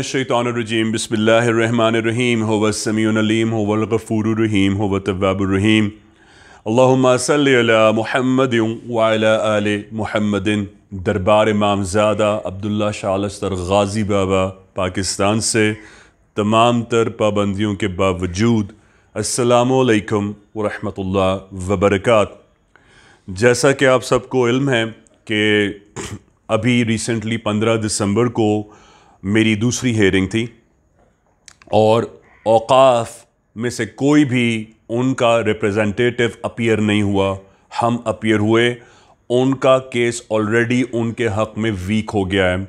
शैतानुर्रजीम बिस्मिल्लाहिर्रहमानिर्रहीम हुवस्समीउल अलीम हुवल गफूरुर रहीम हुवत तव्वाबुर रहीम अल्लाहुम्मा सल्लि अला मुहम्मदिन व अला आलि मुहम्मदिन। दरबार इमामज़ादा अब्दुल्ला शाह अलस्तर गाज़ी बाबा पाकिस्तान से तमाम तर पाबंदियों के बावजूद अस्सलामु अलैकुम व रहमतुल्लाह व बरकात। जैसा कि आप सबको इल्म है कि अभी रिसेंटली 15 दिसंबर को मेरी दूसरी हेयरिंग थी और औक़ाफ़ में से कोई भी उनका रिप्रेजेंटेटिव अपीयर नहीं हुआ। हम अपीयर हुए, उनका केस ऑलरेडी उनके हक़ में वीक हो गया है।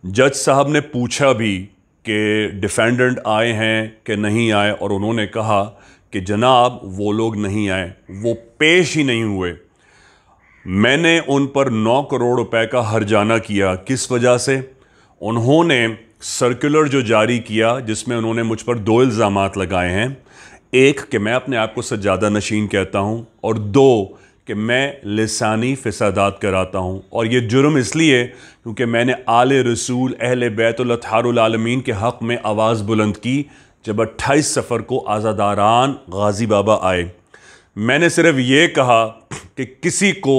जज साहब ने पूछा भी कि डिफेंडेंट आए हैं कि नहीं आए, और उन्होंने कहा कि जनाब वो लोग नहीं आए, वो पेश ही नहीं हुए। मैंने उन पर 9 करोड़ रुपए का हर्जाना किया। किस वजह से? उन्होंने सर्कुलर जो जारी किया जिसमें उन्होंने मुझ पर 2 इल्ज़ामात लगाए हैं। एक कि मैं अपने आप को सज्जादा नशीन कहता हूँ, और 2 कि मैं लिसानी फ़सादात कराता हूँ। और ये जुर्म इसलिए क्योंकि मैंने आले रसूल अहले बैतुल अत्हारुल आलमीन के हक़ में आवाज़ बुलंद की जब 28 सफ़र को आज़ादारान गाज़ी बाबा आए। मैंने सिर्फ ये कहा कि किसी को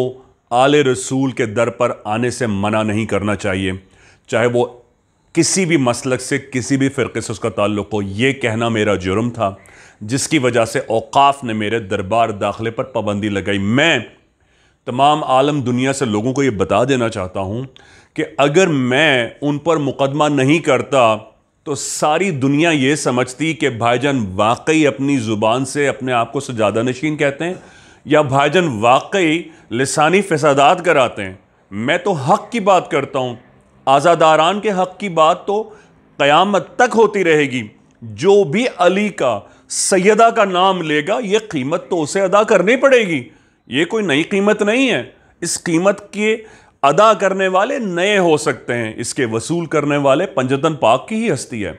आले रसूल के दर पर आने से मना नहीं करना चाहिए, चाहे वो किसी भी मसलक से, किसी भी फ़िरक़े से उसका ताल्लुक़ हो। ये कहना मेरा जुर्म था, जिसकी वजह से औक़ाफ़ ने मेरे दरबार दाखिले पर पाबंदी लगाई। मैं तमाम आलम दुनिया से लोगों को ये बता देना चाहता हूँ कि अगर मैं उन पर मुक़दमा नहीं करता तो सारी दुनिया ये समझती कि भाईजान वाकई अपनी ज़ुबान से अपने आप को सज्जादा नशीन कहते हैं, या भाईजान वाकई लिसानी फ़सादात कराते हैं। मैं तो हक़ की बात करता हूँ, आज़ादारान के हक़ की बात तो क़यामत तक होती रहेगी। जो भी अली का, सैयदा का नाम लेगा, ये कीमत तो उसे अदा करनी पड़ेगी। ये कोई नई कीमत नहीं है। इस कीमत के अदा करने वाले नए हो सकते हैं, इसके वसूल करने वाले पंजतन पाक की ही हस्ती है।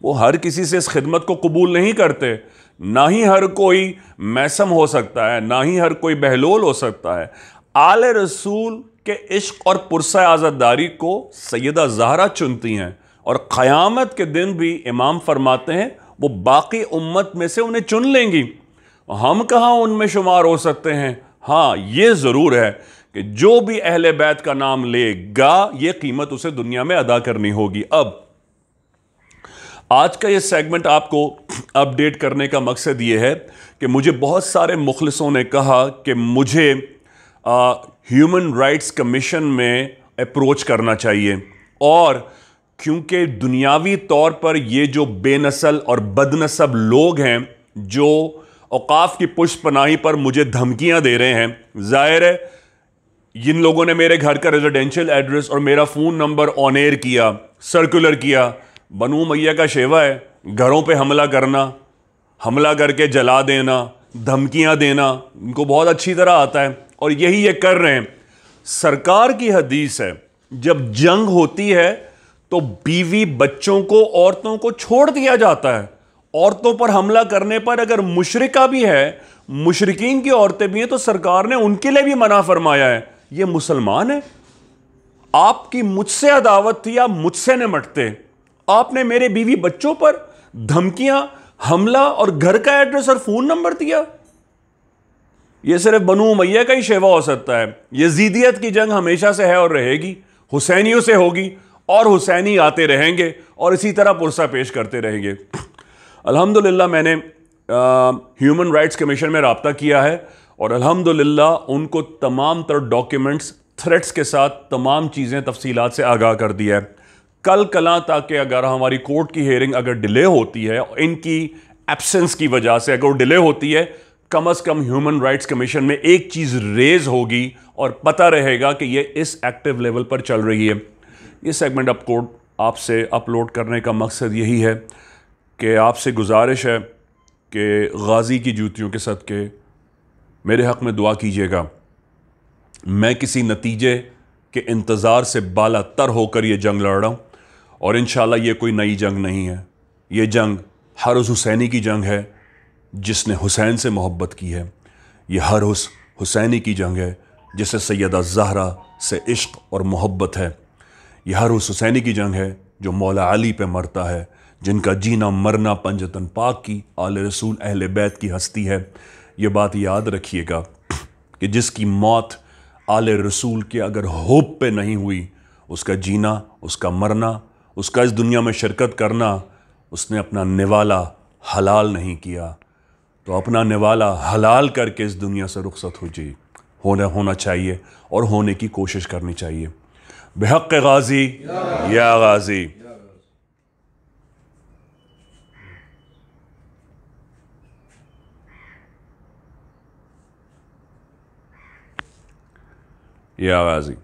वो हर किसी से इस खिदमत को कबूल नहीं करते। ना ही हर कोई मैसम हो सकता है, ना ही हर कोई बहलोल हो सकता है। आले रसूल के इश्क और पुरसा आज़ादारी को सैयदा ज़हरा चुनती हैं, और क़यामत के दिन भी इमाम फरमाते हैं वो बाकी उम्मत में से उन्हें चुन लेंगी। हम कहाँ उनमें शुमार हो सकते हैं? हाँ, ये ज़रूर है कि जो भी अहले बैत का नाम लेगा, ये कीमत उसे दुनिया में अदा करनी होगी। अब आज का ये सेगमेंट आपको अपडेट करने का मकसद ये है कि मुझे बहुत सारे मुखलिसों ने कहा कि मुझे ह्यूमन राइट्स कमीशन में अप्रोच करना चाहिए, और क्योंकि दुनियावी तौर पर ये जो बेनस्ल और बदनसब लोग हैं जो औक़ाफ़ की पुष्ट पनाही पर मुझे धमकियां दे रहे हैं, ज़ाहिर है जिन लोगों ने मेरे घर का रेजिडेंशियल एड्रेस और मेरा फ़ोन नंबर ऑन एयर किया, सर्कुलर किया, बनू मैया का शेवा है घरों पे हमला करना, हमला करके जला देना, धमकियां देना, इनको बहुत अच्छी तरह आता है, और यही ये कर रहे हैं। सरकार की हदीस है, जब जंग होती है तो बीवी बच्चों को, औरतों को छोड़ दिया जाता है। औरतों पर हमला करने पर अगर मुशरिका भी है, मुशरिकीन की औरतें भी हैं, तो सरकार ने उनके लिए भी मना फरमाया है। ये मुसलमान है। आपकी मुझसे अदावत थी, आप मुझसे निमटते, आपने मेरे बीवी बच्चों पर धमकियां, हमला और घर का एड्रेस और फोन नंबर दिया। यह सिर्फ बनु उमैया का ही शेवा हो सकता है। यजीदियत की जंग हमेशा से है और रहेगी, हुसैनियों से होगी, और हुसैनी आते रहेंगे और इसी तरह पुरसा पेश करते रहेंगे। अल्हम्दुलिल्लाह मैंने ह्यूमन राइट्स कमीशन में राब्ता किया है, और अल्हम्दुलिल्लाह उनको तमाम तर डॉक्यूमेंट्स, थ्रेट्स के साथ तमाम चीज़ें तफसीलात से आगाह कर दिया है। कल कला ताकि अगर हमारी कोर्ट की हेयरिंग अगर डिले होती है, इनकी एब्सेंस की वजह से अगर डिले होती है, कम अज़ कम ह्यूमन राइट्स कमीशन में एक चीज़ रेज होगी और पता रहेगा कि ये इस एक्टिव लेवल पर चल रही है। ये सेगमेंट अब कोर्ट आपसे अपलोड करने का मकसद यही है कि आपसे गुजारिश है कि गाज़ी की जूतियों के सदके मेरे हक़ में दुआ कीजिएगा। मैं किसी नतीजे के इंतज़ार से बाला तर होकर ये जंग लड़ रहा हूँ, और इंशाअल्लाह ये कोई नई जंग नहीं है। ये जंग हर उस हुसैनी की जंग है जिसने हुसैन से मोहब्बत की है। ये हर उस हुसैनी की जंग है जिसे सैयदा ज़हरा से इश्क और मोहब्बत है। ये हर उस हुसैनी की जंग है جو مولا علی پہ مرتا ہے، جن کا جینا مرنا پنجتن پاک کی آل رسول اہل بیت کی ہستی ہے. یہ بات یاد رکھیے گا کہ جس کی موت آل رسول کے اگر ہوپ پہ نہیں ہوئی، اس کا جینا، اس کا مرنا، اس کا اس دنیا میں شرکت کرنا، اس نے اپنا نوالا حلال نہیں کیا. تو اپنا نوالا حلال کر کے اس دنیا سے رخصت ہونا چاہیے اور ہونے کی کوشش کرنی چاہیے. بحق غازی یا غازی. یا غازی.